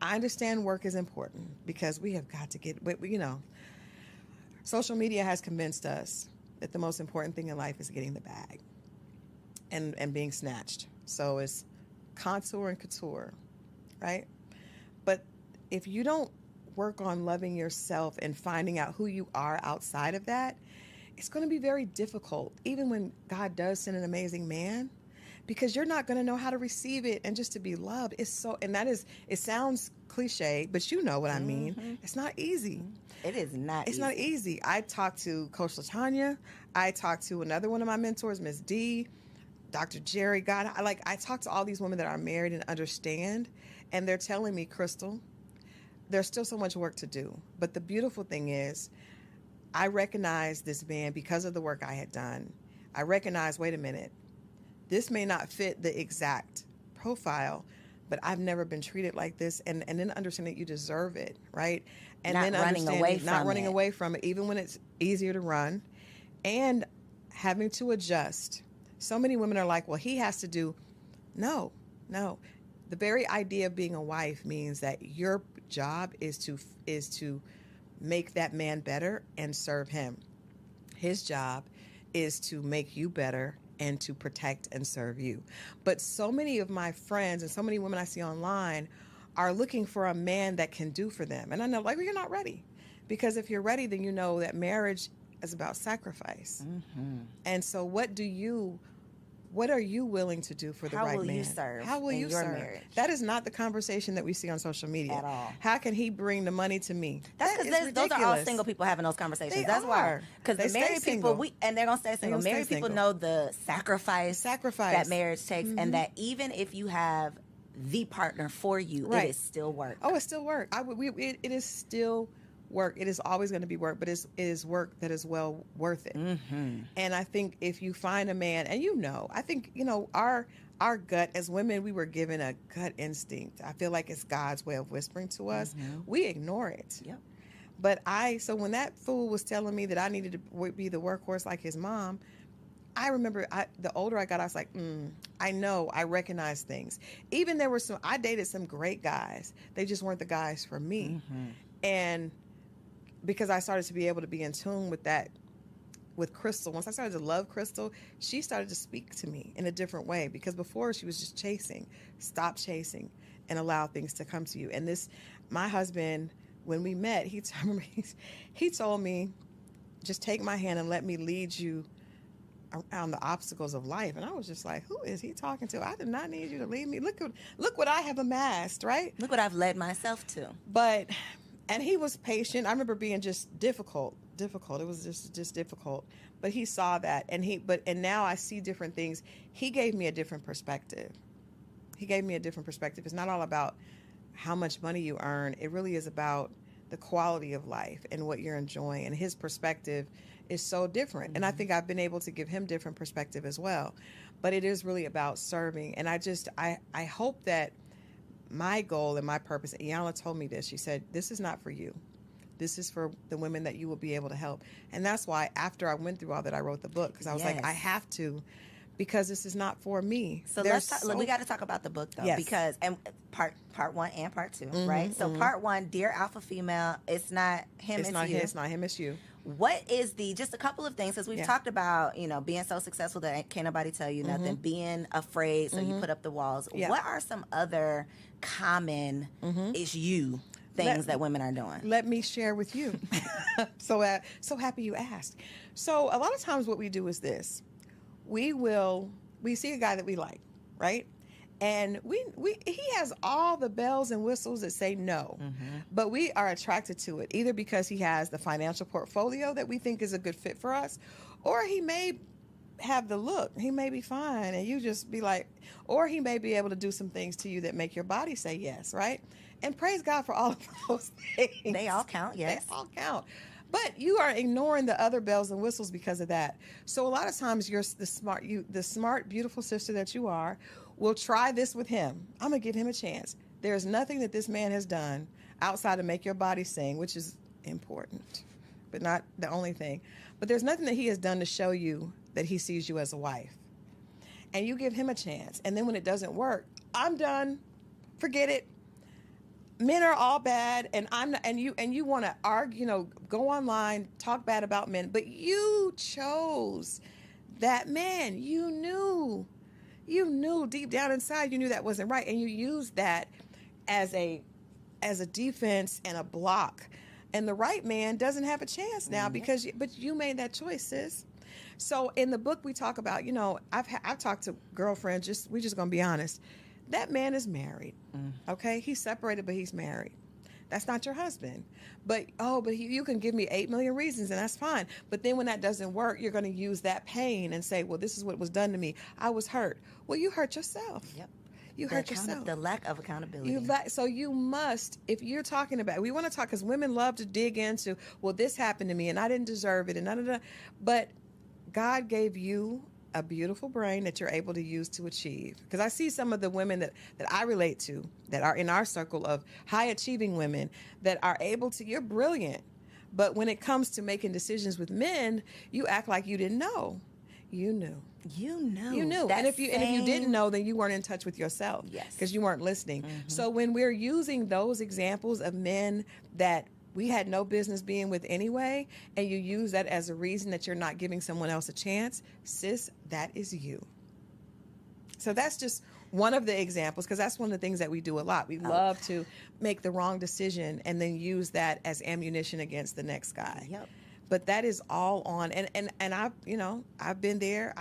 I understand work is important, because we have got to get, social media has convinced us that the most important thing in life is getting the bag and being snatched. So it's contour and couture, right? But if you don't work on loving yourself and finding out who you are outside of that, it's going to be very difficult, even when God does send an amazing man, because you're not going to know how to receive it and just to be loved. It sounds cliche, but you know what I mean. It's not easy. It is not It's easy. not easy. I talked to Coach LaTanya. I talked to another one of my mentors, Miss D, Dr. Jerry. God, I talked to all these women that are married and understand, and they're telling me, Crystal, there's still so much work to do. But the beautiful thing is, I recognize this man because of the work I had done. I recognize, wait a minute, this may not fit the exact profile, but I've never been treated like this. And then understand that you deserve it, right? And Not then running understanding, away not from running it. away from it, even when it's easier to run, and having to adjust. So many women are like, well, he has to do. No. The very idea of being a wife means that your job is to make that man better and serve him. His job is to make you better and to protect and serve you. But so many of my friends and so many women I see online are looking for a man that can do for them. And I know, like, well, you're not ready. Because if you're ready, then you know that marriage is about sacrifice. And so what are you willing to do for the How right will man? you serve How will in you your serve? marriage? That is not the conversation that we see on social media. At all. How can he bring the money to me? That's That is because those are all ridiculous. single people having those conversations. They That's why. are. Because They the stay married single. people, and they're going to stay single. gonna stay Married people single. know the sacrifice that marriage takes, and that even if you have the partner for you, Right. it is still work. Oh, it's still work. It is still work. It is always going to be work, but it is work that is well worth it. And I think if you find a man, and I think, our gut as women, we were given a gut instinct. I feel like it's God's way of whispering to us. We ignore it. Yep. But so when that fool was telling me that I needed to be the workhorse like his mom, I remember the older I got, I was like, I recognize things. Even I dated some great guys. They just weren't the guys for me. And because I started to be able to be in tune with that, with Crystal, once I started to love Crystal, she started to speak to me in a different way, because before she was just chasing. Stop chasing and allow things to come to you. And my husband, when we met, he told me, just take my hand and let me lead you around the obstacles of life. And I was just like, who is he talking to? I did not need you to lead me. Look what I have amassed, right? Look what I've led myself to. And he was patient. I remember being just difficult. It was just difficult. But he saw that, and now I see different things. He gave me a different perspective. It's not all about how much money you earn. It really is about the quality of life and what you're enjoying. And his perspective is so different. And I think I've been able to give him different perspective as well. But it is really about serving. And I hope that my goal and my purpose, Iyanla told me this, she said, this is not for you. This is for the women that you will be able to help. And that's why after I went through all that, I wrote the book, because I was like, I have to, because this is not for me. So we got to talk about the book, though, Yes. because and part one and part two, right? So part one, Dear Alpha Female, it's not him, it's you. It's not him, it's you. What is just a couple of things, as we've talked about, being so successful that can't nobody tell you nothing, being afraid, so you put up the walls. Yeah. What are some other common things that women are doing? Let me share with you. So happy you asked. So a lot of times what we do is this. We will we see a guy that we like, right? And he has all the bells and whistles that say no, but we are attracted to it either because he has the financial portfolio that we think is a good fit for us, or he may have the look. He may be fine, and you just be like, or he may be able to do some things to you that make your body say yes, right? And praise God for all of those things. They all count, yes. They all count. But you are ignoring the other bells and whistles because of that. So a lot of times you're the smart, beautiful sister that you are, will try this with him. I'm going to give him a chance. There's nothing that this man has done outside of make your body sing, which is important, but not the only thing. But there's nothing that he has done to show you that he sees you as a wife. And you give him a chance. And then when it doesn't work, I'm done. Forget it. Men are all bad, and I'm not, and you want to argue, go online, talk bad about men, but you chose that man. You knew deep down inside, you knew that wasn't right, and you used that as a defense and a block. And the right man doesn't have a chance now but you made that choice, sis. So in the book we talk about, I've talked to girlfriends. We're just gonna be honest. That man is married. Okay, he's separated, but he's married. That's not your husband. But you can give me 8 million reasons, and that's fine. But then when that doesn't work, you're going to use that pain and say, well, this is what was done to me. I was hurt. Well, you hurt yourself. Yep. You hurt yourself. The lack of accountability. So you must, if you're talking about, we want to talk, because women love to dig into, well, this happened to me, and I didn't deserve it, and da-da-da. But God gave you a beautiful brain that you're able to use to achieve. Because I see some of the women that I relate to that are in our circle of high achieving women that are able to, you're brilliant. But when it comes to making decisions with men, you act like you didn't know. You knew. You knew. You knew. And if you didn't know, then you weren't in touch with yourself. Yes. Because you weren't listening. So when we're using those examples of men that we had no business being with anyway, and you use that as a reason that you're not giving someone else a chance, sis, that is you. So that's just one of the examples, because that's one of the things that we do a lot. We love to make the wrong decision and then use that as ammunition against the next guy. Yep. But that is all on, and I've been there.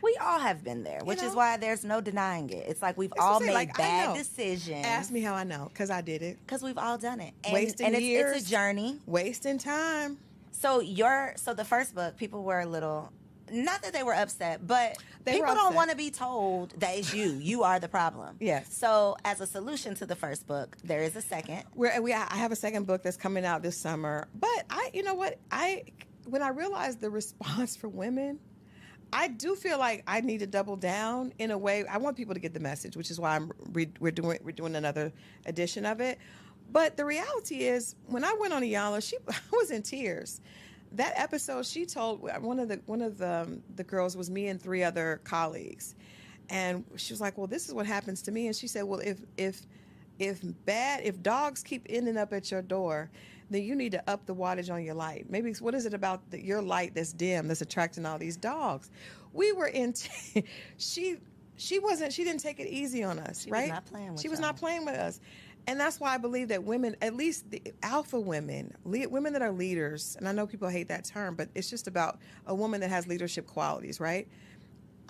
We all have been there, which is why there's no denying it. It's like we've all made bad decisions. Ask me how I know, because I did it. Because we've all done it. Wasting years. It's a journey. Wasting time. So the first book, people were a little, not that they were upset, but people don't want to be told that it's you. You are the problem. Yes. So as a solution to the first book, there is a second. I have a second book that's coming out this summer. But when I realized the response for women, I do feel like I need to double down in a way. I want people to get the message, which is why we're doing another edition of it. But the reality is, when I went on Iyanla, I was in tears. That episode, she told one of the girls was me and 3 other colleagues, and she was like, "Well, this is what happens to me." And she said, "Well, if dogs keep ending up at your door, then you need to up the wattage on your light. Maybe what is it about your light that's dim that's attracting all these dogs?" We were in. She didn't take it easy on us, right? She was not playing with us. And that's why I believe that women, at least the alpha women, women that are leaders, and I know people hate that term, but it's just about a woman that has leadership qualities, right?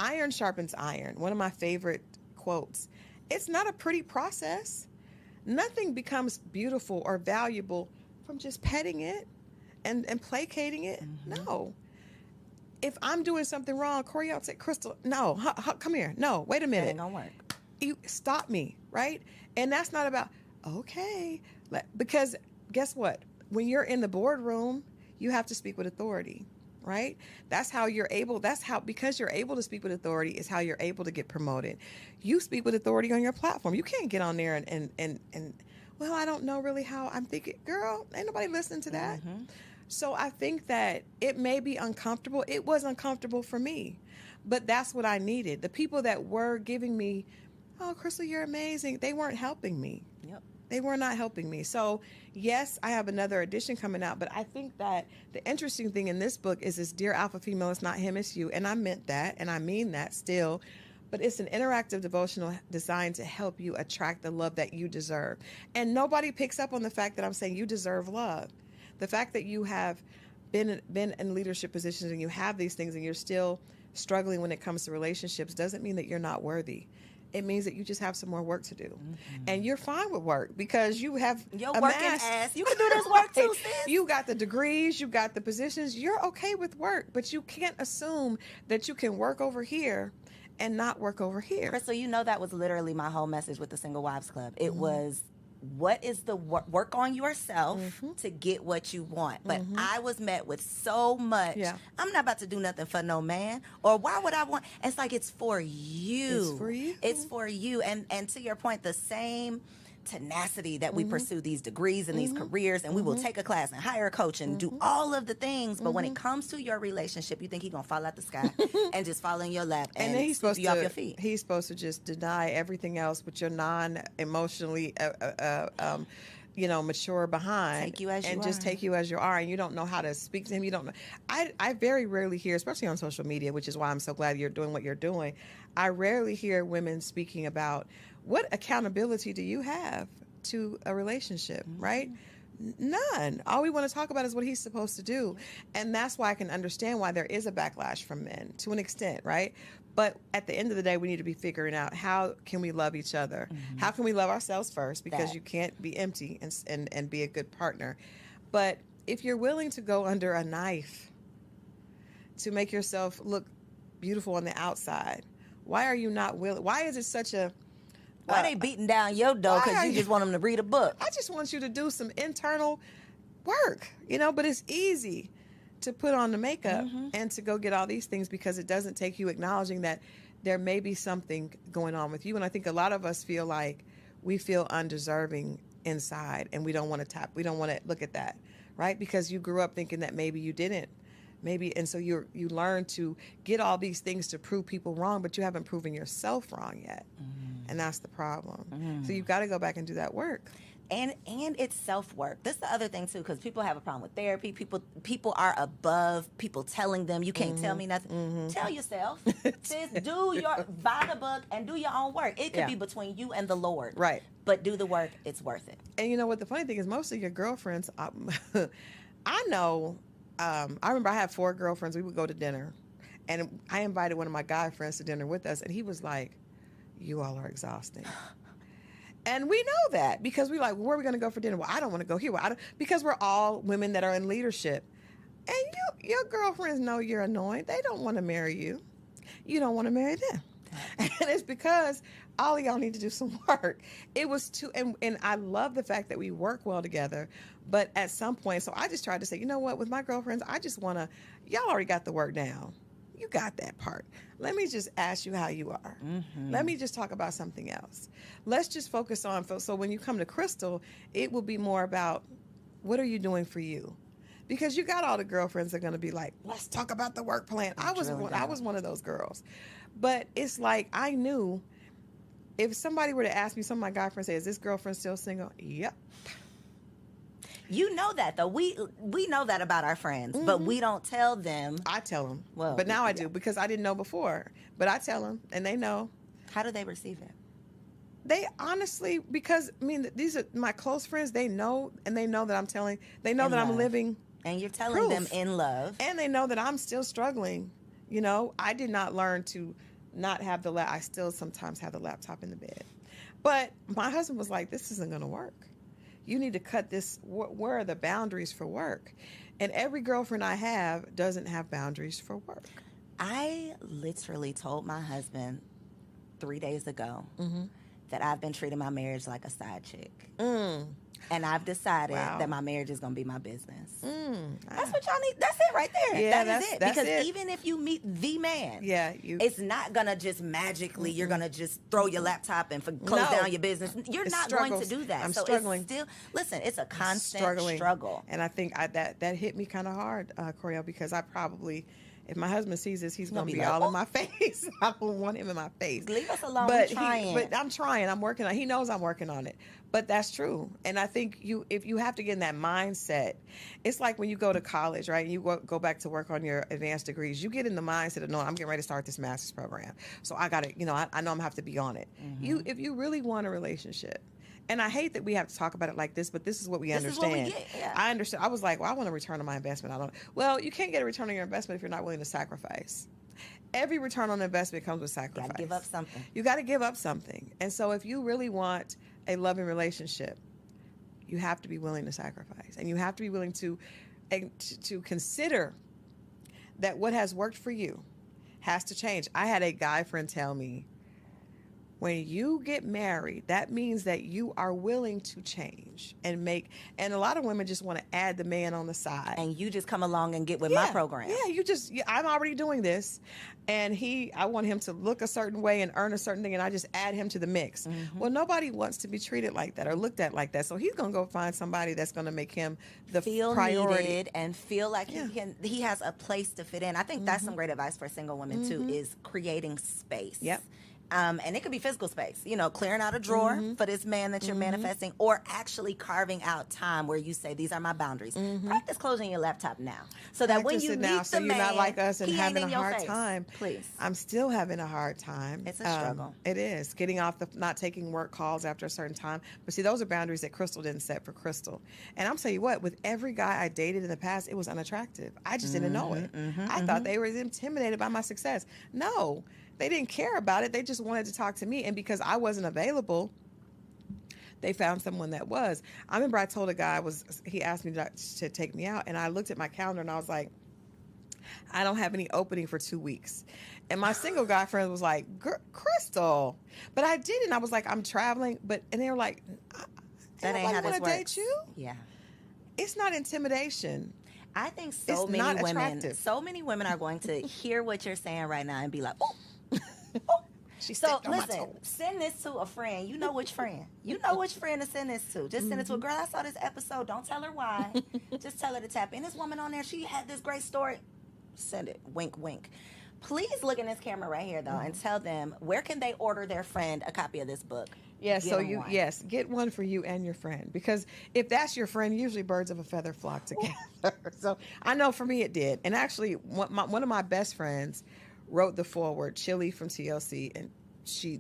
Iron sharpens iron. One of my favorite quotes. It's not a pretty process. Nothing becomes beautiful or valuable from just petting it and placating it. No. If I'm doing something wrong, Corey, I'll say, "Crystal, no, come here. No, wait a minute. That ain't gonna work. You stop me, right?" And that's not about, okay. Because guess what? When you're in the boardroom, you have to speak with authority, right? Because you're able to speak with authority is how you're able to get promoted. You speak with authority on your platform. You can't get on there and well, I don't know really how. I'm thinking, girl, ain't nobody listening to that. So I think that it may be uncomfortable. It was uncomfortable for me, but that's what I needed. The people that were giving me, "Oh, Crystal, you're amazing," they weren't helping me. Yep. They were not helping me. So yes, I have another edition coming out, but I think that the interesting thing in this book is this Dear Alpha Female, it's not him, it's you. And I meant that, and I mean that still. But it's an interactive devotional designed to help you attract the love that you deserve. And nobody picks up on the fact that I'm saying you deserve love. The fact that you have been in leadership positions and you have these things and you're still struggling when it comes to relationships doesn't mean that you're not worthy. It means that you just have some more work to do. Mm-hmm. And you're fine with work because you have your working ass. You can do this work too, sis. You got the degrees, you got the positions. You're okay with work, but you can't assume that you can work over here and not work over here. Crystal, you know that was literally my whole message with the Single Wives Club. It was, what is the work on yourself to get what you want? But I was met with so much. Yeah. I'm not about to do nothing for no man. Or why would I want? It's like, it's for you. It's for you. It's for you. And to your point, the same tenacity that we pursue these degrees and these careers, and we will take a class and hire a coach and do all of the things, but when it comes to your relationship, you think he's gonna fall out the sky and just fall in your lap and then he's supposed to, off your feet. He's supposed to just deny everything else, but you're non-emotionally mature behind, take you as you and are. Just take you as you are, and you don't know how to speak to him. You don't know. I very rarely hear, especially on social media, which is why I'm so glad you're doing what you're doing. I rarely hear women speaking about, what accountability do you have to a relationship, right? None. All we want to talk about is what he's supposed to do. And that's why I can understand why there is a backlash from men to an extent, right? But at the end of the day, we need to be figuring out, how can we love each other? How can we love ourselves first? Because you can't be empty and be a good partner. But if you're willing to go under a knife to make yourself look beautiful on the outside, why are you not willing? Why is it such a... Why they beating down your door because you just want them to read a book? I just want you to do some internal work, but it's easy to put on the makeup and to go get all these things, because it doesn't take you acknowledging that there may be something going on with you. And I think a lot of us feel like we feel undeserving inside, and we don't want to look at that, right? Because you grew up thinking that maybe you didn't. And so you learn to get all these things to prove people wrong, but you haven't proven yourself wrong yet. And that's the problem. So you've got to go back and do that work. And it's self-work. That's the other thing, too, because people have a problem with therapy. People are above people telling them, you can't tell me nothing. Tell yourself. Buy the book and do your own work. It could be between you and the Lord. Right. But do the work. It's worth it. And you know what? The funny thing is, most of your girlfriends, I know, I remember I had 4 girlfriends. We would go to dinner. And I invited one of my guy friends to dinner with us. And he was like, you all are exhausting. And we know that because we're like, where are we going to go for dinner? Well, I don't want to go here. Because we're all women that are in leadership. And your girlfriends know you're annoying. They don't want to marry you. You don't want to marry them. And it's because all of y'all need to do some work. It was and I love the fact that we work well together. But at some point, so I just tried to say, you know what, with my girlfriends, I just want to, y'all already got the work down. You got that part. Let me just ask you how you are. Let me just talk about something else. Let's just focus on, so when you come to Crystal, it will be more about, what are you doing for you? Because you got all the girlfriends that are going to be like, let's talk about the work plan. I was one of those girls. But it's like, I knew if somebody were to ask me, some of my guy friends say, is this girlfriend still single? Yep. You know that, though. We know that about our friends, but we don't tell them. I tell them. Well, but now I do, because I didn't know before. But I tell them, and they know. How do they receive it? They honestly, because, these are my close friends. They know, and they know that I'm telling. They know that I'm living. And you're telling them in love. And they know that I'm still struggling. I did not learn to not have I still sometimes have the laptop in the bed. But my husband was like, this isn't going to work. You need to cut this. Where are the boundaries for work? And every girlfriend I have doesn't have boundaries for work. I literally told my husband 3 days ago that I've been treating my marriage like a side chick. And I've decided that my marriage is going to be my business. That's what y'all need. That's it right there. Yeah, that is it. That's because it. Even if you meet the man, it's not going to just magically, you're going to just throw your laptop and close down your business. You're not going to do that. I'm struggling. It's still, listen, it's a constant struggle. And I think that hit me kind of hard, Coriel, because I probably... If my husband sees this, he's going to be all in my face. I don't want him in my face. Leave us alone. But I'm trying. I'm working on it. He knows I'm working on it. But that's true. And I think if you have to get in that mindset, it's like when you go to college, right? And you go back to work on your advanced degrees. You get in the mindset of, no, I'm getting ready to start this master's program. So I got to, I know I'm going to have to be on it. If you really want a relationship, and I hate that we have to talk about it like this, but this is what we understand. Is what we get, yeah. I understand. I was like, well, I want a return on my investment. Well, you can't get a return on your investment if you're not willing to sacrifice. every return on investment comes with sacrifice. Gotta give up something. You got to give up something. And so if you really want a loving relationship, you have to be willing to sacrifice. And you have to be willing to consider that what has worked for you has to change. I had a guy friend tell me, when you get married, that means that you are willing to change and a lot of women just want to add the man on the side. And you just come along and get with my program. Yeah, I'm already doing this. And I want him to look a certain way and earn a certain thing, and I just add him to the mix. Mm-hmm. Well, nobody wants to be treated like that or looked at like that. So he's going to go find somebody that's going to make him the priority. Needed and feel like he has a place to fit in. I think that's some great advice for single women, too, is creating space. Yep. And it could be physical space, clearing out a drawer for this man that you're manifesting, or actually carving out time where you say, these are my boundaries. Practice closing your laptop now. So that when you meet the man, you're not like us and he having ain't a hard time. Please. I'm still having a hard time. It's a struggle. It is. Getting off not taking work calls after a certain time. But see, those are boundaries that Crystal didn't set for Crystal. And I'm telling you what, with every guy I dated in the past, it was unattractive. I just didn't know it. I thought they were intimidated by my success. No. They didn't care about it. They just wanted to talk to me. And because I wasn't available, they found someone that was. I remember I told a guy, he asked me to take me out, and I looked at my calendar and I was like, I don't have any opening for 2 weeks. And my single guy friend was like, Crystal. But I didn't. I was like, I'm traveling. And they were like, that ain't how this works. Date you? Yeah. It's not intimidation. I think so many women are going to hear what you're saying right now and be like, oh. So listen, send this to a friend. You know which friend. You know which friend to send this to. Just send it to a girl. I saw this episode. Don't tell her why. Just tell her to tap in. This woman on there, she had this great story. Send it. Wink, wink. Please look in this camera right here, though, and tell them where can they order their friend a copy of this book. Yes, get one for you and your friend, because if that's your friend, usually birds of a feather flock together. So I know for me it did. And actually, one of my best friends wrote the foreword, Chili from TLC, and she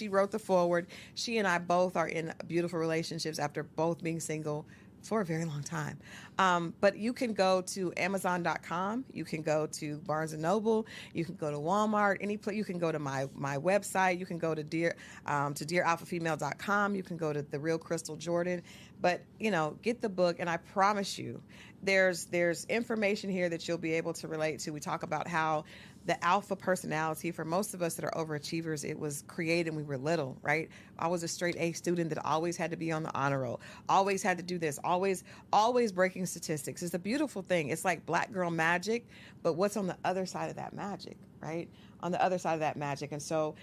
wrote the foreword. She and I both are in beautiful relationships after both being single for a very long time. But you can go to Amazon.com. You can go to Barnes & Noble. You can go to Walmart. Any place. You can go to my website. You can go to dearalphafemale.com. You can go to The Real Crystal Jordan. But, get the book, and I promise you, there's information here that you'll be able to relate to. We talk about how the alpha personality, for most of us that are overachievers, it was created when we were little, right? I was a straight A student that always had to be on the honor roll, always had to do this, always breaking statistics. It's a beautiful thing. It's like black girl magic, but what's on the other side of that magic, right? On the other side of that magic. And so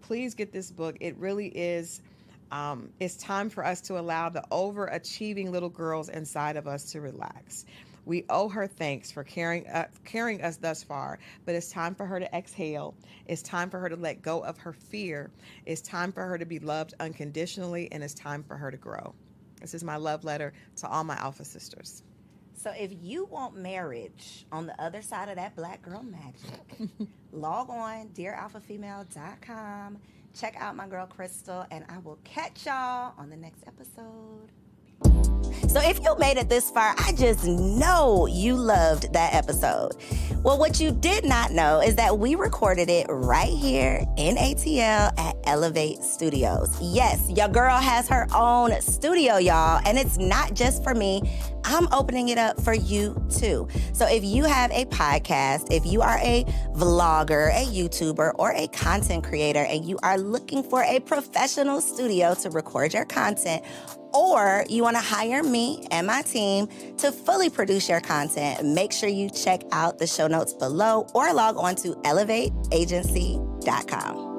please get this book. It really is, it's time for us to allow the overachieving little girls inside of us to relax. We owe her thanks for carrying us thus far, but it's time for her to exhale. It's time for her to let go of her fear. It's time for her to be loved unconditionally, and it's time for her to grow. This is my love letter to all my alpha sisters. So if you want marriage on the other side of that black girl magic, log on dearalphafemale.com. Check out my girl Crystal, and I will catch y'all on the next episode. So if you made it this far, I just know you loved that episode. Well, what you did not know is that we recorded it right here in ATL at Elevate Studios. Yes, your girl has her own studio, y'all, and it's not just for me. I'm opening it up for you too. So if you have a podcast, if you are a vlogger, a YouTuber, or a content creator, and you are looking for a professional studio to record your content, or you want to hire me and my team to fully produce your content, make sure you check out the show notes below or log on to elevateagency.com.